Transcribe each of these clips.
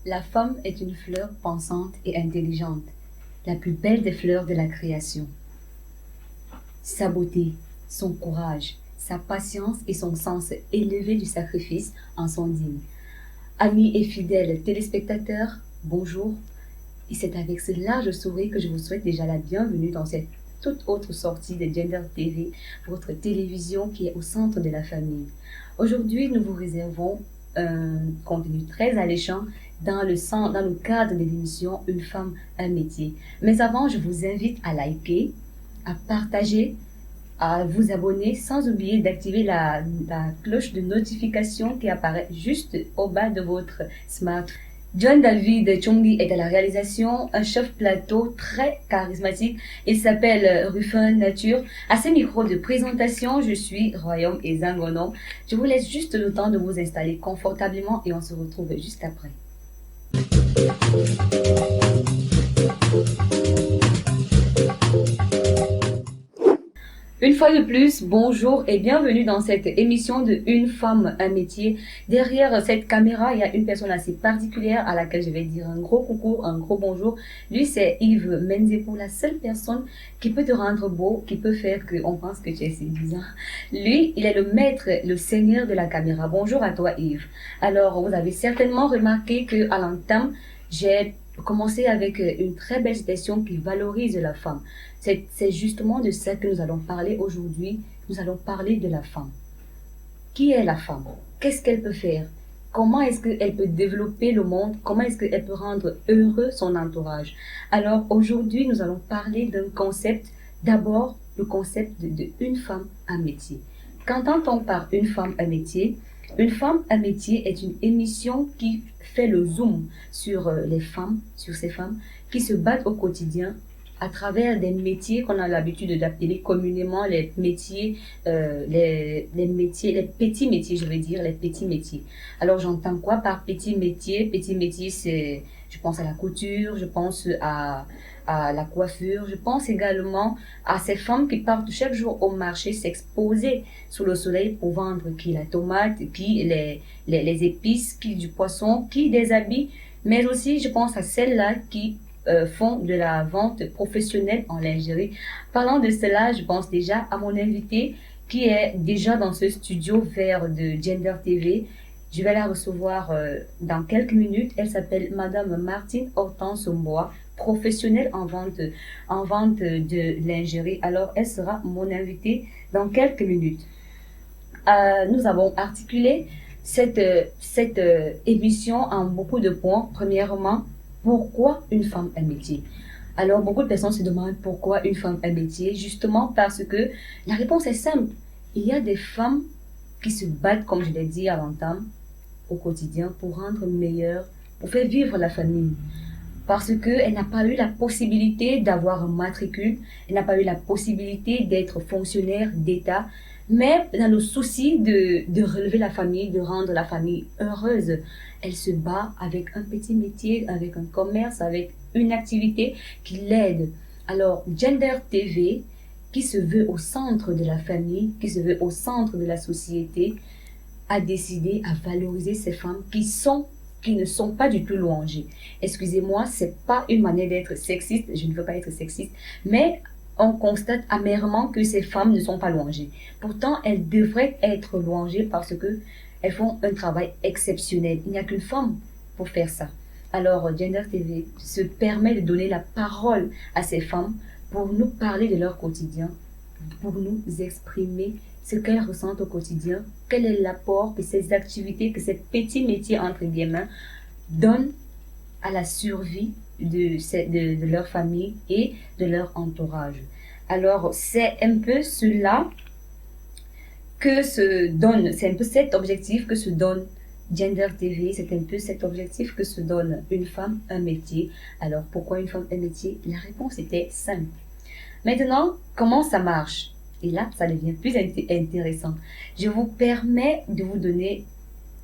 La femme est une fleur pensante et intelligente, la plus belle des fleurs de la création. Sa beauté, son courage, sa patience et son sens élevé du sacrifice en sont dignes. Amis et fidèles téléspectateurs, bonjour. Et c'est avec ce large sourire que je vous souhaite déjà la bienvenue dans cette toute autre sortie de Gender TV, votre télévision qui est au centre de la famille. Aujourd'hui, nous vous réservons un contenu très alléchant dans le cadre de l'émission Une femme, un métier. Mais avant, je vous invite à liker, à partager, à vous abonner, sans oublier d'activer la cloche de notification qui apparaît juste au bas de votre smartphone. John David Chongi est à la réalisation, un chef plateau très charismatique. Il s'appelle Ruffin Nature. À ce micro de présentation, je suis Royaume et Zangono. Je vous laisse juste le temps de vous installer confortablement et on se retrouve juste après. Une fois de plus, bonjour et bienvenue dans cette émission de Une femme, un métier. Derrière cette caméra, il y a une personne assez particulière à laquelle je vais dire un gros coucou, un gros bonjour. Lui, c'est Yves Menzepou, la seule personne qui peut te rendre beau, qui peut faire qu'on pense que tu es séduisant. Lui, il est le maître, le seigneur de la caméra. Bonjour à toi, Yves. Alors, vous avez certainement remarqué qu'à l'entame, j'ai commencé avec une très belle citation qui valorise la femme. C'est justement de ça que nous allons parler aujourd'hui. Nous allons parler de la femme. Qui est la femme? Qu'est-ce qu'elle peut faire? Comment est-ce qu'elle peut développer le monde? Comment est-ce qu'elle peut rendre heureux son entourage? Alors aujourd'hui, nous allons parler d'un concept. D'abord, le concept de une femme, un métier. Qu'entend-on par une femme, un métier? Une femme, un métier est une émission qui fait le zoom sur les femmes, sur ces femmes qui se battent au quotidien à travers des métiers qu'on a l'habitude d'appeler communément les métiers, les petits métiers, je veux dire, les petits métiers. Alors, j'entends quoi par petit métier? Petit métier, c'est, je pense à la couture, je pense à la coiffure, je pense également à ces femmes qui partent chaque jour au marché s'exposer sous le soleil pour vendre qui la tomate, qui les épices, qui du poisson, qui des habits, mais aussi je pense à celles-là qui font de la vente professionnelle en lingerie. Parlant de cela, je pense déjà à mon invité qui est déjà dans ce studio vert de Gender TV. Je vais la recevoir dans quelques minutes. Elle s'appelle Madame Martine Hortense Mboa, professionnelle en vente de lingerie. Alors, elle sera mon invitée dans quelques minutes. Nous avons articulé cette émission en beaucoup de points. Premièrement, pourquoi une femme un métier? Alors, beaucoup de personnes se demandent pourquoi une femme un métier, justement parce que la réponse est simple. Il y a des femmes qui se battent, comme je l'ai dit à l'entame, au quotidien pour rendre meilleur, pour faire vivre la famille. Parce qu'elle n'a pas eu la possibilité d'avoir un matricule, elle n'a pas eu la possibilité d'être fonctionnaire d'État, mais dans le souci de relever la famille, de rendre la famille heureuse, elle se bat avec un petit métier, avec un commerce, avec une activité qui l'aide. Alors, Gender TV, qui se veut au centre de la famille, qui se veut au centre de la société, a décidé à valoriser ces femmes qui ne sont pas du tout louangées. Excusez-moi, c'est pas une manière d'être sexiste, je ne veux pas être sexiste, mais on constate amèrement que ces femmes ne sont pas louangées. Pourtant, elles devraient être louangées parce que elles font un travail exceptionnel. Il n'y a qu'une femme pour faire ça. Alors, Gender TV se permet de donner la parole à ces femmes pour nous parler de leur quotidien, pour nous exprimer ce qu'elles ressentent au quotidien, quel est l'apport que ces activités, que ces petits métiers entre guillemets donnent à la survie de leur famille et de leur entourage. Alors, c'est un peu cela que se donne, c'est un peu cet objectif que se donne Gender TV, c'est un peu cet objectif que se donne une femme, un métier. Alors pourquoi une femme, un métier? La réponse était simple. Maintenant, comment ça marche? Et là, ça devient plus intéressant. Je vous permets de vous donner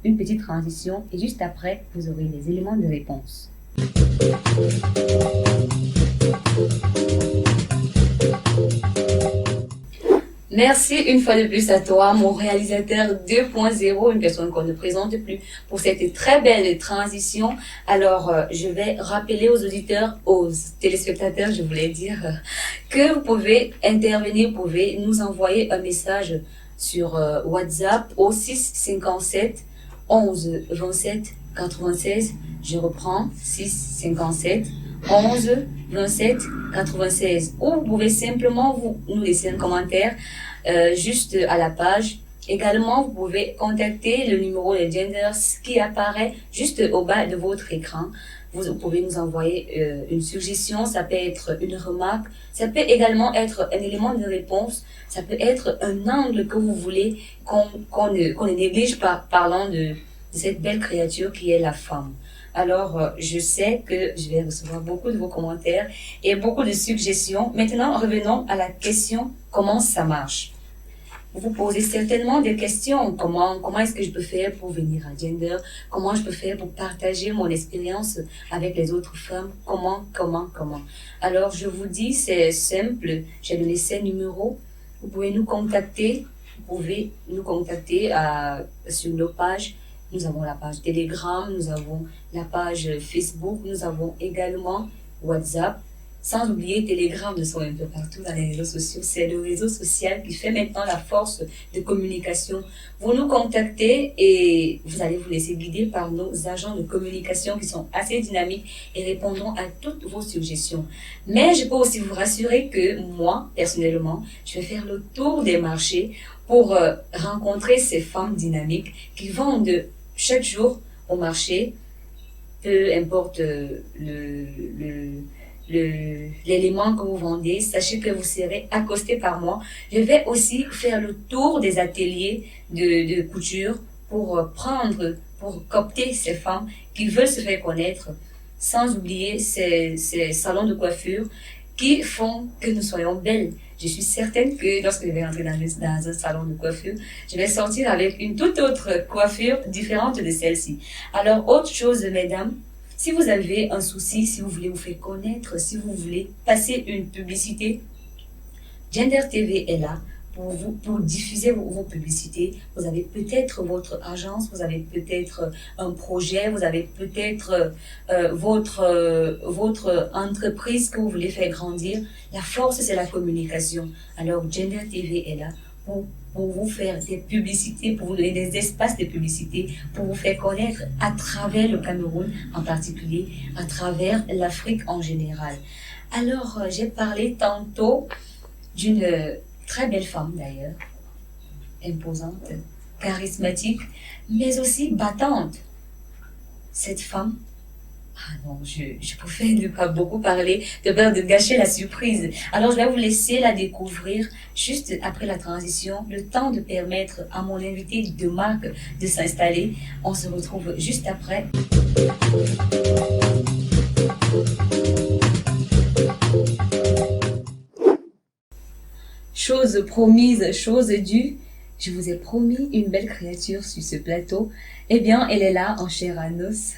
une petite transition et juste après, vous aurez les éléments de réponse. Merci une fois de plus à toi, mon réalisateur 2.0, une personne qu'on ne présente plus, pour cette très belle transition. Alors, je vais rappeler aux auditeurs, aux téléspectateurs, je voulais dire, que vous pouvez intervenir, vous pouvez nous envoyer un message sur WhatsApp au 657 11 27 96. Je reprends, 657 11 27 96. Ou vous pouvez simplement nous laisser un commentaire juste à la page. Également, vous pouvez contacter le numéro de Genders qui apparaît juste au bas de votre écran. Vous pouvez nous envoyer une suggestion, ça peut être une remarque, ça peut également être un élément de réponse, ça peut être un angle que vous voulez qu'on ne néglige pas, parlant de cette belle créature qui est la femme. Alors, je sais que je vais recevoir beaucoup de vos commentaires et beaucoup de suggestions. Maintenant, revenons à la question, comment ça marche? Vous vous posez certainement des questions. Comment est-ce que je peux faire pour venir à Gender? Comment je peux faire pour partager mon expérience avec les autres femmes? Comment? Alors, je vous dis, c'est simple. J'ai donné ces numéros. Vous pouvez nous contacter. Vous pouvez nous contacter sur nos pages. Nous avons la page Telegram, nous avons la page Facebook, nous avons également WhatsApp. Sans oublier Telegram, nous sommes un peu partout dans les réseaux sociaux. C'est le réseau social qui fait maintenant la force de communication. Vous nous contactez et vous allez vous laisser guider par nos agents de communication qui sont assez dynamiques et répondront à toutes vos suggestions. Mais je peux aussi vous rassurer que moi, personnellement, je vais faire le tour des marchés pour rencontrer ces femmes dynamiques qui vendent chaque jour au marché, peu importe l'élément que vous vendez, sachez que vous serez accosté par moi. Je vais aussi faire le tour des ateliers de couture pour copter ces femmes qui veulent se faire connaître, sans oublier ces salons de coiffure qui font que nous soyons belles. Je suis certaine que lorsque je vais entrer dans un salon de coiffure, je vais sortir avec une toute autre coiffure différente de celle-ci. Alors, autre chose, mesdames, si vous avez un souci, si vous voulez vous faire connaître, si vous voulez passer une publicité, Gender TV est là pour diffuser vos publicités. Vous avez peut-être votre agence, vous avez peut-être un projet, vous avez peut-être votre entreprise que vous voulez faire grandir. La force, c'est la communication. Alors, Gender TV est là pour vous faire des publicités, pour vous donner des espaces de publicité, pour vous faire connaître à travers le Cameroun en particulier, à travers l'Afrique en général. Alors, j'ai parlé tantôt d'une très belle femme d'ailleurs, imposante, charismatique, mais aussi battante. Cette femme, je préfère ne pas beaucoup parler, de peur de gâcher la surprise. Alors je vais vous laisser la découvrir juste après la transition, le temps de permettre à mon invité de marque de s'installer. On se retrouve juste après. Chose promise, chose due, je vous ai promis une belle créature sur ce plateau. Eh bien, elle est là en chair à os.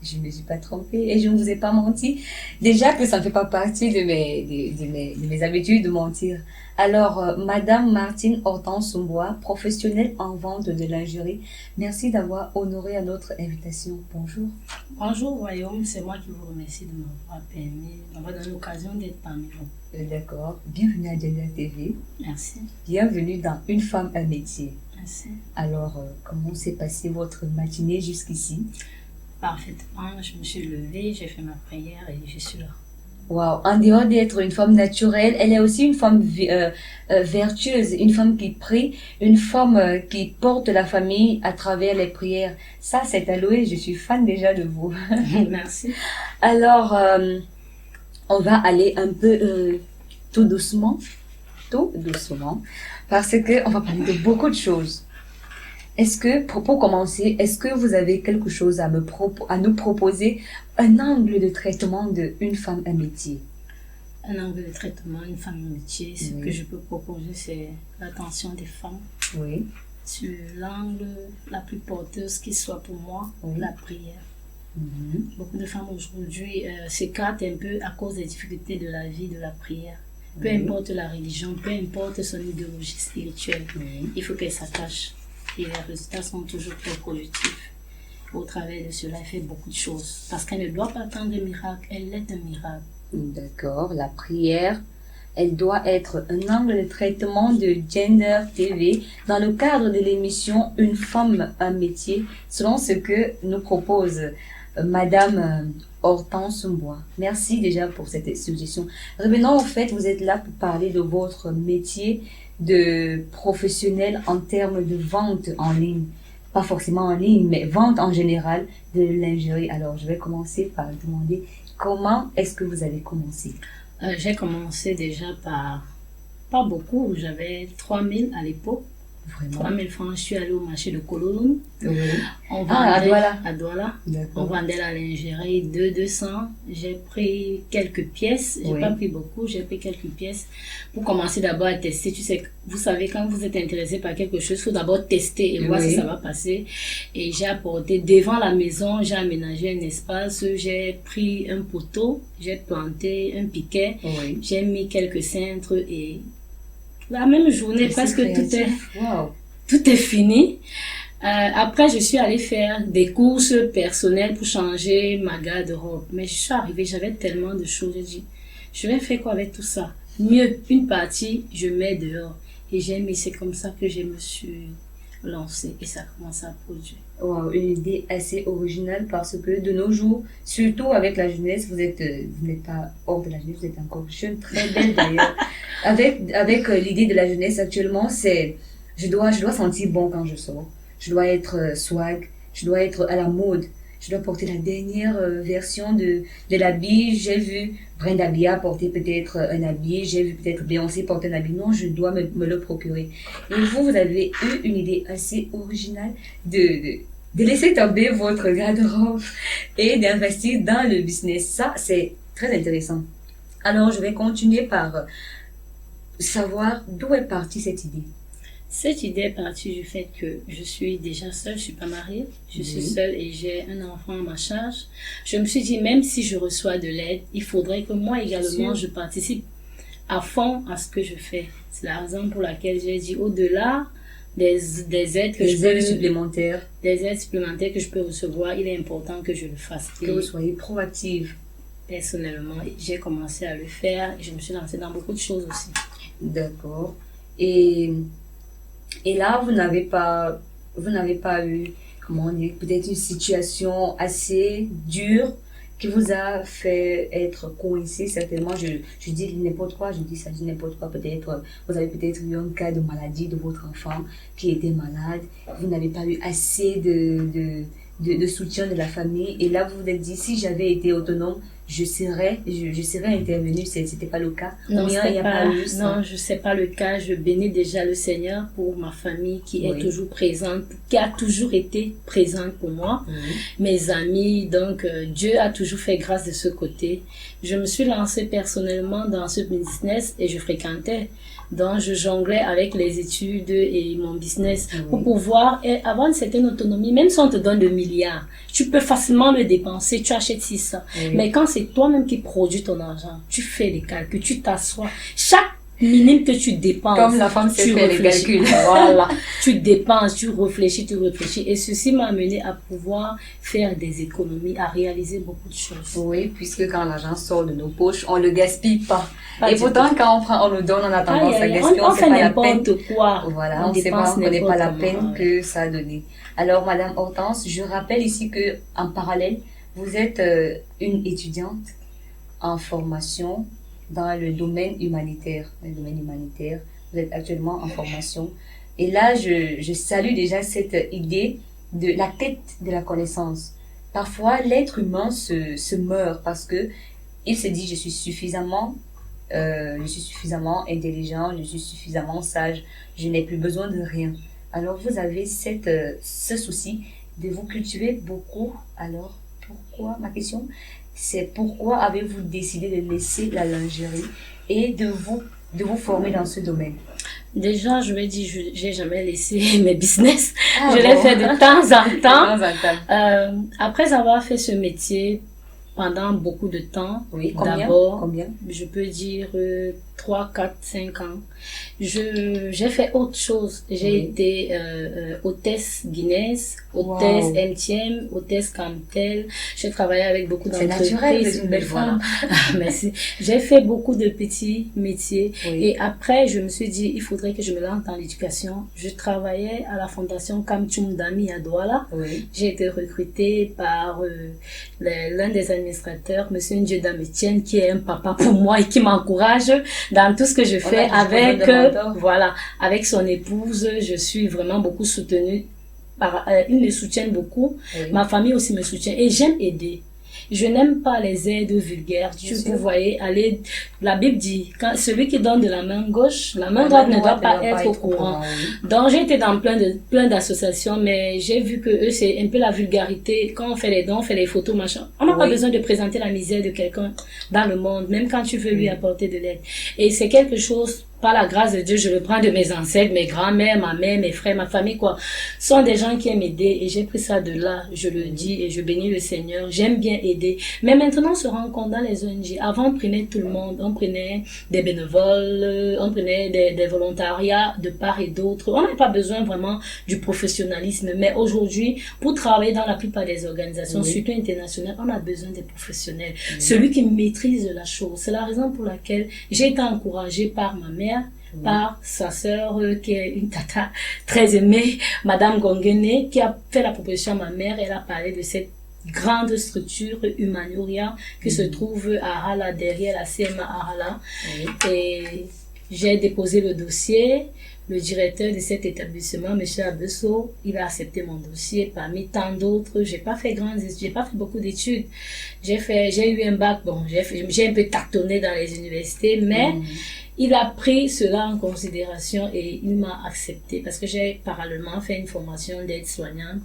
Je ne me suis pas trompée et je ne vous ai pas menti. Déjà que ça ne fait pas partie de mes habitudes de mentir. Alors, Madame Martine Hortense-Sombois, professionnelle en vente de lingerie, merci d'avoir honoré à notre invitation. Bonjour. Bonjour Royaume, c'est moi qui vous remercie de m'avoir donné l'occasion d'être parmi vous. D'accord. Bienvenue à Gender TV. Merci. Bienvenue dans Une femme, un métier. Merci. Alors, comment s'est passée votre matinée jusqu'ici? Parfaitement, je me suis levée, j'ai fait ma prière et je suis là. Wow. En dehors d'être une femme naturelle, elle est aussi une femme vertueuse, une femme qui prie, une femme qui porte la famille à travers les prières. Ça, c'est Aloé, je suis fan déjà de vous. Merci. Alors, on va aller un peu tout doucement, parce que on va parler de beaucoup de choses. Est-ce que, pour commencer, est-ce que vous avez quelque chose à nous proposer, un angle de traitement de une femme, un métier? Un angle de traitement, une femme, un métier, ce que je peux proposer, c'est l'attention des femmes. Oui. Sur l'angle la plus porteuse qui soit pour moi, la prière. Beaucoup de femmes aujourd'hui s'écartent un peu à cause des difficultés de la vie, de la prière. Peu importe la religion, peu importe son idéologie spirituelle, il faut qu'elle s'attache. Et les résultats sont toujours très positifs. Au travers de cela, elle fait beaucoup de choses. Parce qu'elle ne doit pas attendre un miracle, elle est un miracle. D'accord, la prière, elle doit être un angle de traitement de Gender TV dans le cadre de l'émission Une femme, un métier, selon ce que nous propose Madame Hortense Mbois. Merci déjà pour cette suggestion. Revenons au fait, vous êtes là pour parler de votre métier de professionnel en termes de vente en ligne. Pas forcément en ligne, mais vente en général de lingerie. Alors, je vais commencer par demander comment est-ce que vous avez commencé? J'ai commencé déjà par, pas beaucoup, j'avais 3000 à l'époque. Vraiment? 3000 francs, je suis allée au marché de Kololum. Oui. On vendait, à Douala. À Douala. D'accord. On vendait la lingerie de 200. J'ai pris quelques pièces. J'ai pas pris beaucoup, j'ai pris quelques pièces pour commencer d'abord à tester. Tu sais, vous savez, quand vous êtes intéressé par quelque chose, il faut d'abord tester et voir si ça va passer. Et j'ai apporté devant la maison, j'ai aménagé un espace, j'ai pris un poteau, j'ai planté un piquet, j'ai mis quelques cintres et la même journée, presque tout est fini. Après, je suis allée faire des courses personnelles pour changer ma garde-robe. Mais je suis arrivée, j'avais tellement de choses. J'ai dit, je vais faire quoi avec tout ça? Mieux, une partie, je mets dehors. Et j'ai mis, c'est comme ça que je me suis lancée et ça commence à produire. Wow, une idée assez originale parce que de nos jours, surtout avec la jeunesse, vous n'êtes pas hors de la jeunesse, vous êtes encore jeune, très belle d'ailleurs. Avec l'idée de la jeunesse actuellement, c'est je dois sentir bon quand je sors. Je dois être swag, je dois être à la mode. Je dois porter la dernière version de l'habit. J'ai vu Brenda Bia porter peut-être un habit. J'ai vu peut-être Beyoncé porter un habit. Non, je dois me le procurer. Et vous avez eu une idée assez originale de laisser tomber votre garde-robe et d'investir dans le business. Ça, c'est très intéressant. Alors, je vais continuer par savoir d'où est partie cette idée. Cette idée est partie du fait que je suis déjà seule, je suis pas mariée, je suis seule et j'ai un enfant à ma charge. Je me suis dit, même si je reçois de l'aide, il faudrait que moi également je participe à fond à ce que je fais. C'est la raison pour laquelle j'ai dit, au-delà des aides que supplémentaires que je peux recevoir, il est important que je le fasse. Que vous soyez proactive. Personnellement, j'ai commencé à le faire et je me suis lancée dans beaucoup de choses aussi. D'accord. Et là, vous n'avez pas eu, comment dire, peut-être une situation assez dure qui vous a fait être coincé, certainement. Je dis n'importe quoi, je dis ça, je dis n'importe quoi. Peut-être, vous avez peut-être eu un cas de maladie de votre enfant qui était malade. Vous n'avez pas eu assez de soutien de la famille. Et là, vous vous êtes dit, si j'avais été autonome, je serais intervenue. C'était pas le cas. Non, je sais pas le cas. Je bénis déjà le Seigneur pour ma famille qui est toujours présente, qui a toujours été présente pour moi. Mes amis, donc Dieu a toujours fait grâce de ce côté. Je me suis lancée personnellement dans ce business et je fréquentais. Donc, je jonglais avec les études et mon business pour pouvoir avoir une certaine autonomie. Même si on te donne 2 milliards, tu peux facilement le dépenser, tu achètes 600. Mais quand c'est toi-même qui produis ton argent, tu fais les calculs, tu t'assois. Chaque minime que tu dépenses, comme la femme sait faire les calculs. Voilà, tu dépenses, tu réfléchis. Et ceci m'a amené à pouvoir faire des économies, à réaliser beaucoup de choses. Oui, puisque quand l'argent sort de nos poches, on le gaspille pas. Et pourtant, quand on prend, on nous donne, on a tendance à gaspiller, on fait n'importe quoi. Voilà, on ne connaît pas la peine que ça a donné. Alors, Madame Hortense, je rappelle ici que, en parallèle, vous êtes une étudiante en formation dans le domaine humanitaire. Vous êtes actuellement en formation. Et là, je salue déjà cette idée de la quête de la connaissance. Parfois, l'être humain se meurt parce que il se dit, je suis suffisamment je suis suffisamment intelligent, je suis suffisamment sage, je n'ai plus besoin de rien. Alors vous avez ce souci de vous cultiver beaucoup. Alors pourquoi, ma question, c'est pourquoi avez-vous décidé de laisser la lingerie et de vous former dans ce domaine? Déjà, je vais dire, j'ai jamais laissé mes business. Ah, Je l'ai fait de temps en temps. De temps en temps. Après avoir fait ce métier pendant beaucoup de temps, Oui, combien? Je peux dire 3, 4, 5 ans. J'ai fait autre chose. J'ai été hôtesse Guinness, hôtesse MTM, hôtesse Camtel. J'ai travaillé avec beaucoup d'entreprises. C'est naturel, c'est une belle femme. Merci. J'ai fait beaucoup de petits métiers. Oui. Et après, je me suis dit, il faudrait que je me lance dans l'éducation. Je travaillais à la fondation Kamchoum Dami à Douala. Oui. J'ai été recrutée par l'un des administrateurs, Monsieur Ndjedam Etienne, qui est un papa pour moi et qui m'encourage dans tout ce que je fais avec son épouse. Je suis vraiment beaucoup soutenue. Ils me soutiennent beaucoup. Oui. Ma famille aussi me soutient. Et j'aime aider. Je n'aime pas les aides vulgaires. Vous voyez, la Bible dit, celui qui donne de la main gauche, la main droite ne doit pas être au courant. Oui. Donc, j'ai été dans plein d'associations, mais j'ai vu que eux, c'est un peu la vulgarité. Quand on fait les dons, on fait les photos, machin. On n'a pas besoin de présenter la misère de quelqu'un dans le monde, même quand tu veux lui apporter de l'aide. Et c'est quelque chose, par la grâce de Dieu, je le prends de mes ancêtres, mes grands-mères, ma mère, mes frères, ma famille, quoi. Ce sont des gens qui aiment aider et j'ai pris ça de là, je le dis et je bénis le Seigneur. J'aime bien aider. Mais maintenant, on se rend compte dans les ONG. Avant, on prenait tout le monde. On prenait des bénévoles, on prenait des volontariats de part et d'autre. On n'avait pas besoin vraiment du professionnalisme. Mais aujourd'hui, pour travailler dans la plupart des organisations, surtout internationales, on a besoin des professionnels. Celui qui maîtrise la chose. C'est la raison pour laquelle j'ai été encouragée par ma mère, par sa sœur qui est une tata très aimée, Madame Gongene, qui a fait la proposition à ma mère. Elle a parlé de cette grande structure Humanuria qui se trouve à Hala, derrière la CMA à Hala. Et j'ai déposé le dossier. Le directeur de cet établissement, M. Abesso, il a accepté mon dossier parmi tant d'autres. J'ai pas fait beaucoup d'études. J'ai eu un bac, j'ai un peu tâtonné dans les universités, mais il a pris cela en considération et il m'a accepté parce que j'ai parallèlement fait une formation d'aide-soignante.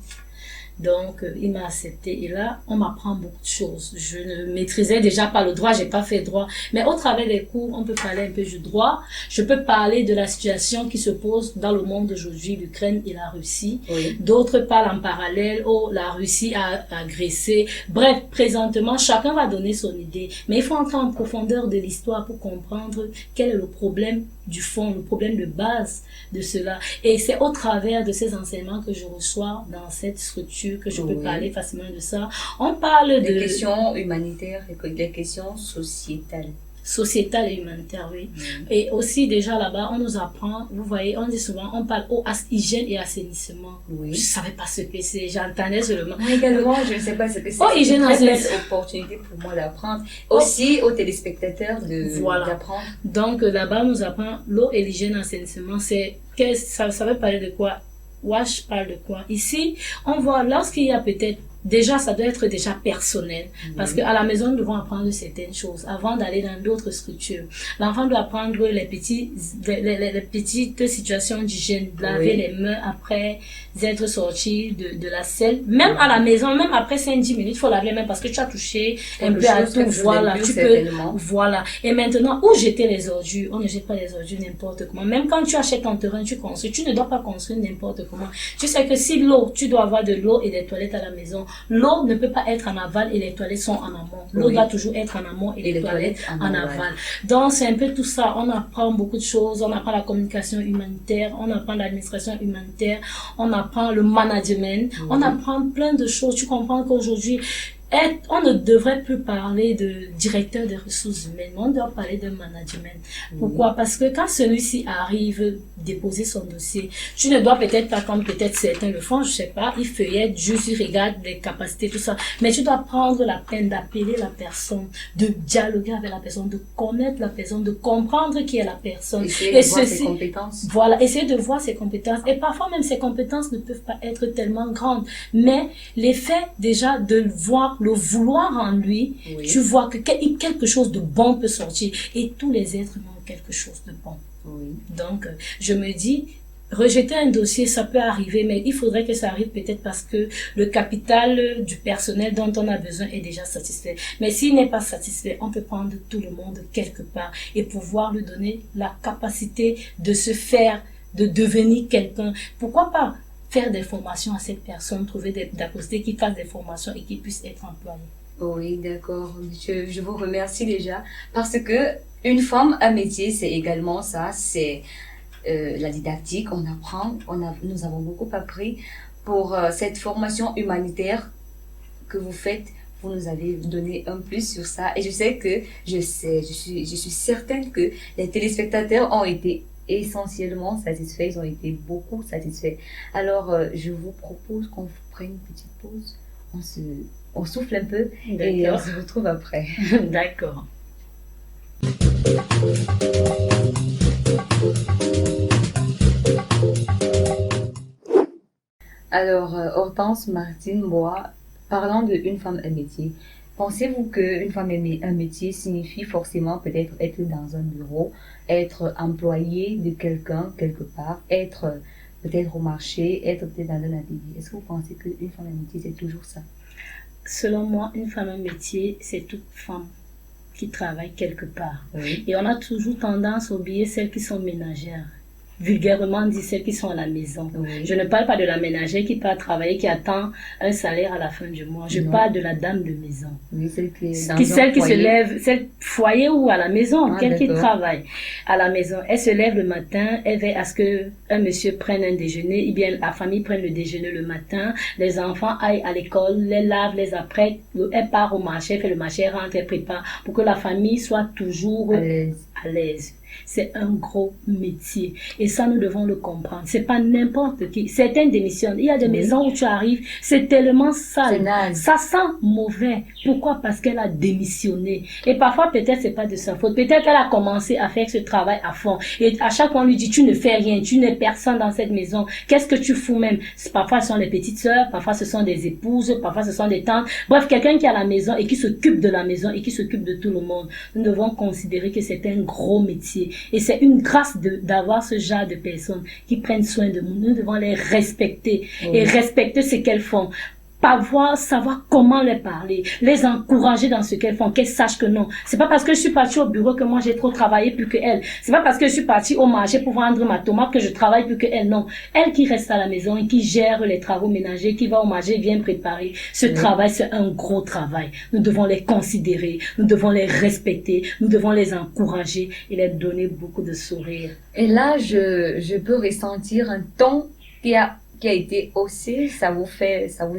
Donc, il m'a accepté et là, on m'apprend beaucoup de choses. Je ne maîtrisais déjà pas le droit, j'ai pas fait droit. Mais au travers des cours, on peut parler un peu du droit. Je peux parler de la situation qui se pose dans le monde d'aujourd'hui, l'Ukraine et la Russie. D'autres parlent en parallèle, la Russie a agressé. Bref, présentement, chacun va donner son idée. Mais il faut entrer en profondeur de l'histoire pour comprendre quel est le problème du fond, le problème de base de cela. Et c'est au travers de ces enseignements que je reçois dans cette structure que je peux parler facilement de ça. On parle des questions humanitaires et des questions sociétales. Sociétale et humanitaire, oui. Et aussi, déjà là-bas, on nous apprend, vous voyez, on dit souvent, on parle hygiène et assainissement. Je savais pas ce que c'est, j'entendais seulement. Moi également, je ne sais pas ce que c'est. Hygiène et assainissement. C'est une opportunité pour moi d'apprendre. Aussi, aux téléspectateurs d'apprendre. Donc, là-bas, on nous apprend l'eau et l'hygiène et assainissement. Ça veut parler de quoi? Wash parle de quoi? Ici, on voit, lorsqu'il y a peut-être déjà, ça doit être déjà personnel. Parce qu'à la maison, nous devons apprendre certaines choses avant d'aller dans d'autres structures. L'enfant doit apprendre les petites situations d'hygiène, laver les mains après être sorti de la selle. Même à la maison, même après 5-10 minutes, il faut laver les mains parce que tu as touché un peu à tout. Voilà, tu peux. Voilà. Et maintenant, où jeter les ordures? On ne jette pas les ordures n'importe comment. Même quand tu achètes un terrain, tu construis. Tu ne dois pas construire n'importe comment. Tu sais que si tu dois avoir de l'eau et des toilettes à la maison. L'eau ne peut pas être en aval et les toilettes sont en amont. L'eau doit toujours être en amont et les toilettes en aval. Donc, c'est un peu tout ça. On apprend beaucoup de choses. On apprend la communication humanitaire. On apprend l'administration humanitaire. On apprend le management. On apprend plein de choses. Tu comprends qu'aujourd'hui, on ne devrait plus parler de directeur des ressources humaines, on doit parler de management. Pourquoi? Parce que quand celui-ci arrive déposer son dossier, tu ne dois peut-être pas, comme peut-être certains le font, je sais pas, il feuillette juste, il regarde les capacités, tout ça. Mais tu dois prendre la peine d'appeler la personne, de dialoguer avec la personne, de connaître la personne, de comprendre qui est la personne. Essayer de voir ses compétences. Voilà, essayer de voir ses compétences. Et parfois même, ces compétences ne peuvent pas être tellement grandes. Mais l'effet déjà de voir le vouloir en lui, tu vois que quelque chose de bon peut sortir. Et tous les êtres humains ont quelque chose de bon. Donc, je me dis, rejeter un dossier, ça peut arriver, mais il faudrait que ça arrive peut-être parce que le capital du personnel dont on a besoin est déjà satisfait. Mais s'il n'est pas satisfait, on peut prendre tout le monde quelque part et pouvoir lui donner la capacité de se faire, de devenir quelqu'un. Pourquoi pas faire des formations à cette personne, trouver des postés qui fassent des formations et qui puissent être employés. Oui, d'accord. Je vous remercie déjà parce que une femme, un métier, c'est également ça, c'est la didactique, on apprend, nous avons beaucoup appris pour cette formation humanitaire que vous faites. Vous nous avez donné un plus sur ça et je suis certaine que les téléspectateurs ont été essentiellement satisfaits, ils ont été beaucoup satisfaits. Alors, je vous propose qu'on prenne une petite pause, on souffle un peu et on se retrouve après. D'accord. Alors, Hortense Martine Bois, parlant d'une femme un métier, pensez-vous qu'une femme un métier signifie forcément peut-être être dans un bureau, être employé de quelqu'un quelque part, être peut-être au marché, être peut-être dans un atelier? Est-ce que vous pensez qu'une femme un métier, c'est toujours ça? Selon moi, une femme un métier, c'est toute femme qui travaille quelque part. Oui. Et on a toujours tendance à oublier celles qui sont ménagères. Vulgairement dit celles qui sont à la maison. Oui. Je ne parle pas de la ménagère qui part travailler, qui attend un salaire à la fin du mois. Je parle de la dame de maison. Oui, celle qui se lève, celle foyer ou à la maison, qui travaille à la maison. Elle se lève le matin, elle veille à ce que un monsieur prenne un déjeuner, et bien la famille prenne le déjeuner le matin, les enfants aillent à l'école, les lave, les apprête, elle part au marché, elle fait le marché, elle rentre, elle prépare pour que la famille soit toujours à l'aise. C'est un gros métier. Et ça, nous devons le comprendre. C'est pas n'importe qui. Certaines démissionnent. Il y a des maisons où tu arrives, c'est tellement sale. Ça sent mauvais. Pourquoi? Parce qu'elle a démissionné. Et parfois, peut-être c'est pas de sa faute. Peut-être qu'elle a commencé à faire ce travail à fond. Et à chaque fois, on lui dit, tu ne fais rien. Tu n'es personne dans cette maison. Qu'est-ce que tu fous même? Parfois, ce sont les petites sœurs. Parfois, ce sont des épouses. Parfois, ce sont des tantes. Bref, quelqu'un qui est à la maison et qui s'occupe de la maison et qui s'occupe de tout le monde. Nous devons considérer que c'est un gros métier. Et c'est une grâce d'avoir ce genre de personnes qui prennent soin de nous. Nous devons les respecter et respecter ce qu'elles font. Savoir comment les parler, les encourager dans ce qu'elles font, qu'elles sachent que non. C'est pas parce que je suis partie au bureau que moi j'ai trop travaillé plus que elle. C'est pas parce que je suis partie au marché pour vendre ma tomate que je travaille plus que elle. Non. Elle qui reste à la maison et qui gère les travaux ménagers, qui va au marché, vient préparer. Ce travail, c'est un gros travail. Nous devons les considérer, nous devons les respecter, nous devons les encourager et leur donner beaucoup de sourires. Et là, je peux ressentir un ton qui a été haussé, ça vous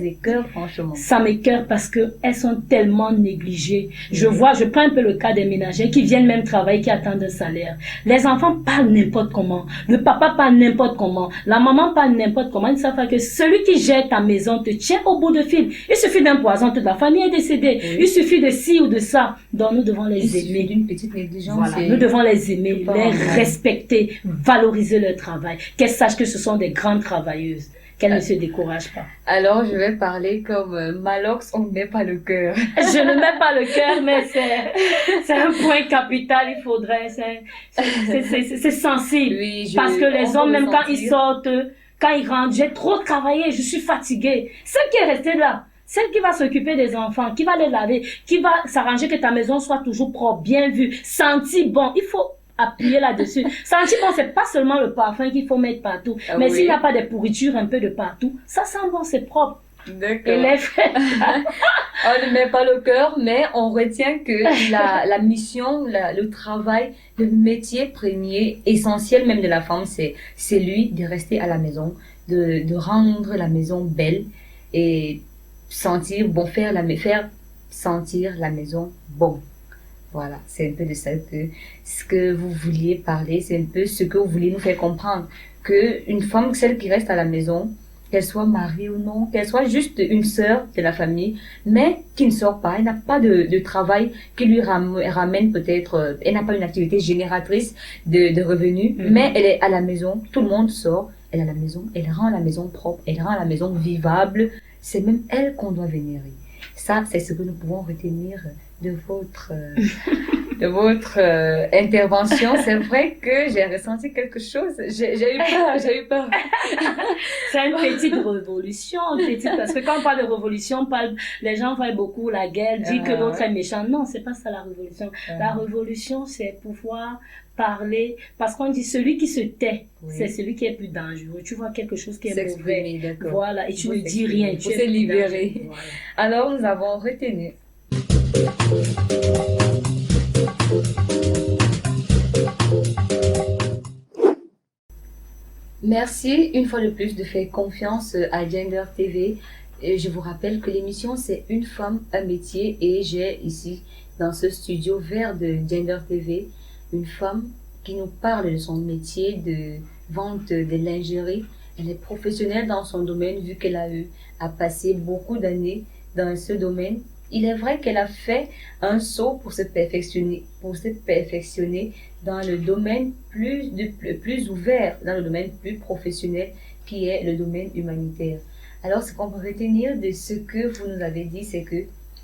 écoeure, franchement. Ça m'écoeure parce que elles sont tellement négligées. Je prends un peu le cas des ménagères qui viennent même travailler, qui attendent un salaire. Les enfants parlent n'importe comment. Le papa parle n'importe comment. La maman parle n'importe comment. Ils savent pas que celui qui gère ta maison te tient au bout de fil. Il suffit d'un poison, toute la famille est décédée. Il suffit de ci ou de ça. Donc nous devons les aimer. D'une petite négligence. Voilà. Nous devons les aimer, les respecter, valoriser leur travail. Qu'elles sachent que ce sont des grandes travailleuses. Qu'elle ne se décourage pas. Alors, je vais parler comme Malox, on ne met pas le cœur. Je ne mets pas le cœur, mais c'est un point capital, il faudrait, c'est sensible. Oui, parce que les hommes, même quand ils sortent, quand ils rentrent, j'ai trop travaillé, je suis fatiguée. Celle qui est restée là, celle qui va s'occuper des enfants, qui va les laver, qui va s'arranger que ta maison soit toujours propre, bien vue, sentir bon, il faut appuyer là-dessus. Sentir bon, c'est pas seulement le parfum qu'il faut mettre partout, mais s'il n'y a pas de pourriture un peu de partout, ça sent bon, c'est propre. D'accord. Et les frères. On ne met pas le cœur, mais on retient que la mission, le travail, le métier premier, essentiel même de la femme, c'est lui de rester à la maison, de rendre la maison belle et sentir bon, faire sentir la maison bon. Voilà, c'est un peu de ça ce que vous vouliez parler, c'est un peu ce que vous voulez nous faire comprendre. Qu'une femme, celle qui reste à la maison, qu'elle soit mariée ou non, qu'elle soit juste une sœur de la famille, mais qui ne sort pas, elle n'a pas de travail qui lui ramène peut-être, elle n'a pas une activité génératrice de revenus, mais elle est à la maison, tout le monde sort, elle est à la maison, elle rend la maison propre, elle rend la maison vivable, c'est même elle qu'on doit vénérer. Ça, c'est ce que nous pouvons retenir de votre intervention. C'est vrai que j'ai ressenti quelque chose. J'ai eu peur. C'est une petite révolution, parce que quand on parle de révolution, les gens voient beaucoup la guerre, dire que l'autre est méchant. Non, c'est pas ça la révolution. La révolution, c'est pouvoir parler, parce qu'on dit celui qui se tait, c'est celui qui est plus dangereux. Tu vois quelque chose qui est mauvais, voilà, et tu ne dis rien. Tu es libéré. Voilà. Alors, nous avons retenu. Merci une fois de plus de faire confiance à Gender TV. Et je vous rappelle que l'émission c'est Une femme, un métier, et j'ai ici dans ce studio vert de Gender TV une femme qui nous parle de son métier de vente de lingerie. Elle est professionnelle dans son domaine vu qu'elle a eu à passer beaucoup d'années dans ce domaine. Il est vrai qu'elle a fait un saut pour se perfectionner dans le domaine plus ouvert, dans le domaine plus professionnel qui est le domaine humanitaire. Alors, ce qu'on peut retenir de ce que vous nous avez dit, c'est que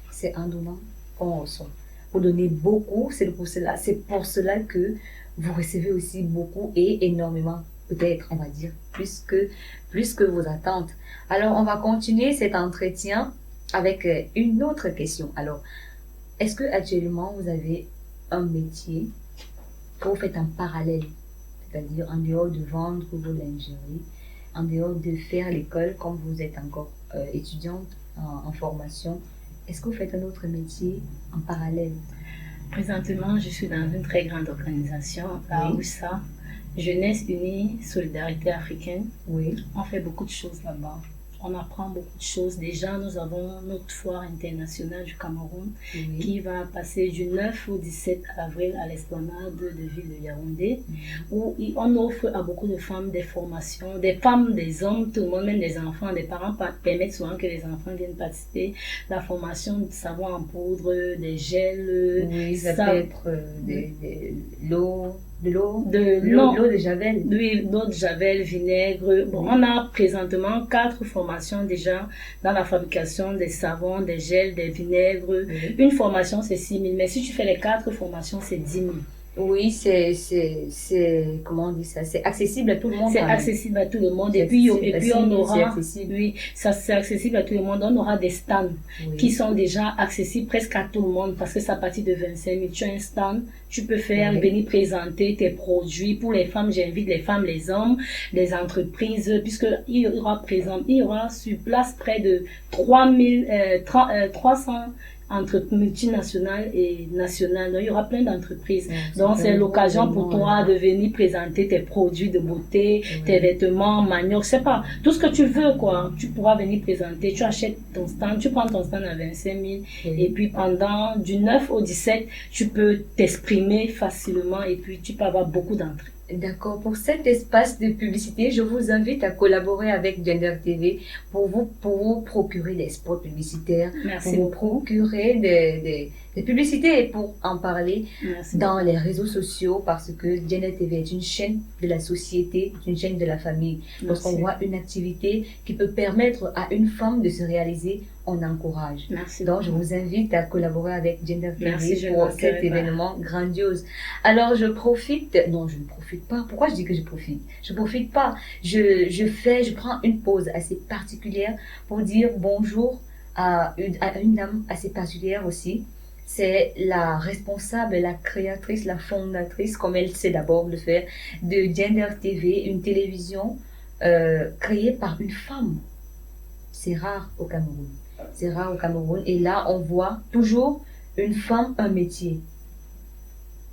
c'est en donnant qu'on reçoit. Vous donnez beaucoup, c'est pour cela que vous recevez aussi beaucoup et énormément, peut-être, on va dire, plus que vos attentes. Alors, on va continuer cet entretien avec une autre question. Alors, est-ce que actuellement vous avez un métier que vous faites en parallèle, c'est-à-dire en dehors de vendre vos lingeries, en dehors de faire l'école, comme vous êtes encore étudiante en formation, est-ce que vous faites un autre métier en parallèle? Présentement, je suis dans une très grande organisation, la OUSA, Jeunesse Unie Solidarité Africaine. Oui. On fait beaucoup de choses là-bas. On apprend beaucoup de choses. Déjà, nous avons notre foire internationale du Cameroun qui va passer du 9 au 17 avril à l'esplanade de ville de Yaoundé, où on offre à beaucoup de femmes des formations, des femmes, des hommes, tout le monde, même des enfants. Des parents permettent souvent que les enfants viennent participer. La formation de savon en poudre, des gels. Oui, ça peut être l'eau de javel. Oui, l'eau de javel, vinaigre. Bon, on a présentement 4 formations déjà dans la fabrication des savons, des gels, des vinaigres. Une formation, c'est 6 000. Mais si tu fais les 4 formations, c'est 10 000. Oui, c'est comment on dit ça? C'est accessible à tout le monde. C'est accessible à tout le monde. Et puis on aura, oui, ça c'est accessible à tout le monde. On aura des stands qui sont déjà accessibles presque à tout le monde parce que c'est à partir de 25 000. Tu as un stand, tu peux venir présenter tes produits. Pour les femmes, j'invite les femmes, les hommes, les entreprises, puisque il y aura sur place près de 300 entre multinationales et nationales. Donc, il y aura plein d'entreprises. Donc, c'est l'occasion pour toi de venir présenter tes produits de beauté, tes vêtements, manioc, je sais pas, tout ce que tu veux, quoi. Tu pourras venir présenter. Tu achètes ton stand, tu prends ton stand à 25 000. Et puis, pendant du 9 au 17, tu peux t'exprimer facilement et puis tu peux avoir beaucoup d'entrées. D'accord. Pour cet espace de publicité, je vous invite à collaborer avec Gender TV pour vous procurer des spots publicitaires, pour vous procurer des publicités et pour en parler dans les réseaux sociaux parce que Gender TV est une chaîne de la société, une chaîne de la famille. Lorsqu'on voit une activité qui peut permettre à une femme de se réaliser, on encourage. Donc, je vous invite à collaborer avec Gender TV pour cet événement grandiose. Alors, je ne profite pas. Pourquoi je dis que je profite? Je profite pas. Je prends une pause assez particulière pour dire bonjour à une dame assez particulière aussi. C'est la responsable, la créatrice, la fondatrice, comme elle sait d'abord le faire, de Gender TV, une télévision créée par une femme. C'est rare au Cameroun. C'est rare au Cameroun. Et là, on voit toujours une femme, un métier.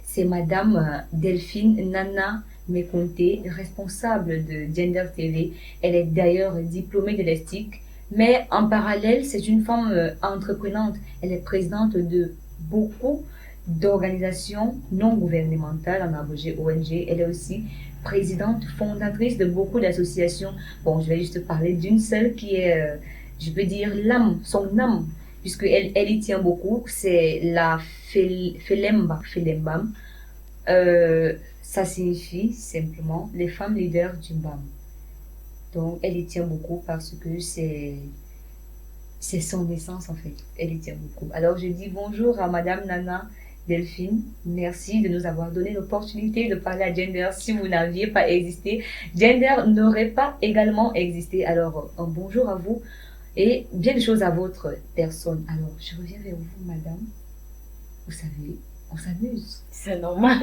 C'est Madame Delphine Nana Mekonté, responsable de Gender TV. Elle est d'ailleurs diplômée de l'ESTIC. Mais en parallèle, c'est une femme entreprenante. Elle est présidente de beaucoup d'organisations non gouvernementales, en abrégé ONG. Elle est aussi présidente, fondatrice de beaucoup d'associations. Bon, je vais juste parler d'une seule qui est, je peux dire, son âme, puisqu'elle y tient beaucoup. C'est la Felembam. Ça signifie simplement les femmes leaders du BAM. Donc, elle y tient beaucoup parce que c'est son essence en fait. Elle y tient beaucoup. Alors je dis bonjour à Madame Nana Delphine. Merci de nous avoir donné l'opportunité de parler à Gender. Si vous n'aviez pas existé, Gender n'aurait pas également existé. Alors un bonjour à vous et bien des choses à votre personne. Alors je reviens vers vous, Madame. Vous savez, on s'amuse. C'est normal.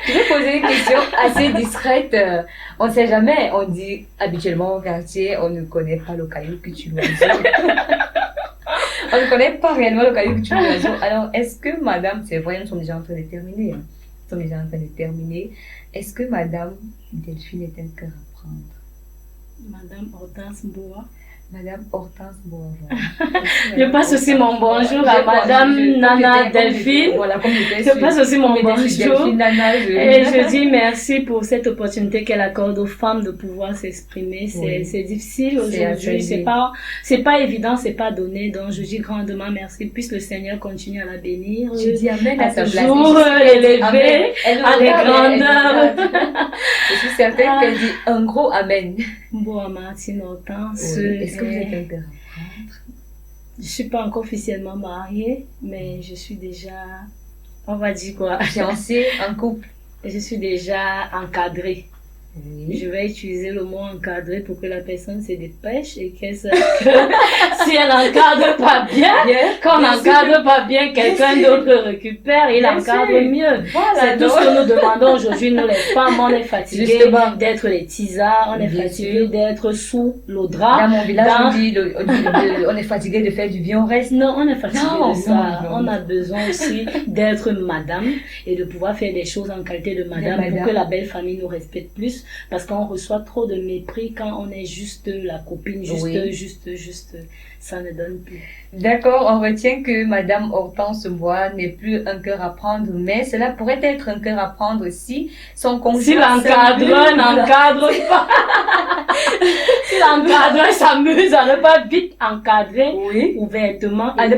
Je vais poser une question assez discrète. On ne sait jamais. On dit habituellement au quartier, on ne connaît pas le caillou que tu l'oiseau. On ne connaît pas réellement le caillou que tu l'oiseau. Alors, est-ce que madame, c'est vrai, nous sommes déjà en train de terminer. Nous sommes déjà en train de terminer. Est-ce que madame Delphine est un cœur à prendre? Madame Hortense Boa. Madame Hortense Boa. Je passe aussi mon bonjour à Madame Nana Delphine. Voilà, comme je passe aussi mon bonjour. Et je dis merci pour cette opportunité qu'elle accorde aux femmes de pouvoir s'exprimer. C'est difficile aujourd'hui. C'est pas évident, c'est pas donné. Donc, je dis grandement merci. Puisse le Seigneur continuer à la bénir. Je dis amen à sa place. Toujours l'élever à les grandeurs. Je suis certaine qu'elle dit un gros amen. Bon, Martine Hortense. Est-ce que vous êtes un père à prendre? Je suis pas encore officiellement mariée, mais je suis déjà, on va dire quoi? Fiancée, en couple. Je suis déjà encadrée. Oui. Je vais utiliser le mot encadré pour que la personne se dépêche et qu'elle sache que si elle n'encadre pas bien, qu'on n'encadre pas bien, quelqu'un d'autre récupère, il encadre mieux. Voilà, c'est tout ce que nous demandons aujourd'hui, nous les femmes. On est fatigués d'être les tisards, on est fatigués d'être sous le drap. Dans mon village, on est fatigué de faire du bien au reste. Non, on est fatigué de ça. On a besoin aussi d'être madame et de pouvoir faire des choses en qualité de madame pour que la belle famille nous respecte plus. Parce qu'on reçoit trop de mépris quand on est juste la copine, juste, ça ne donne plus. D'accord, on retient que Madame Hortense Bois n'est plus un cœur à prendre, mais cela pourrait être un cœur à prendre si son conjoint... Si l'encadreur n'encadre pas. Si l'encadreur s'amuse à ne pas vite encadrer ouvertement et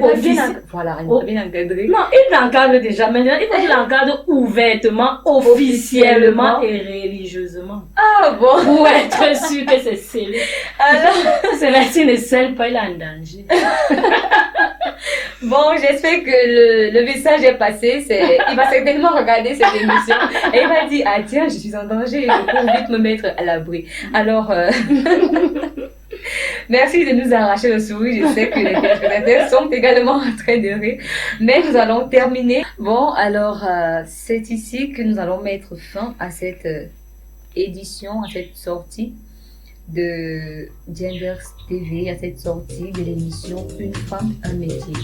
Voilà, bien encadré. Non, il l'encadre déjà, mais il faut qu'il l'encadre ouvertement, officiellement et religieusement. Ah bon? Pour être sûr que c'est scellé. Alors, Célestine ne scelle pas, il est en danger. Bon, j'espère que le message est passé. Il va certainement regarder cette émission et il va dire, ah tiens, je suis en danger, je peux vite me mettre à l'abri. Alors, merci de nous arracher le sourire. Je sais que les téléspectateurs sont également en train de rire. Mais nous allons terminer. Bon, alors, c'est ici que nous allons mettre fin à cette édition, à cette sortie de Gender TV, à cette sortie de l'émission Une femme, un métier.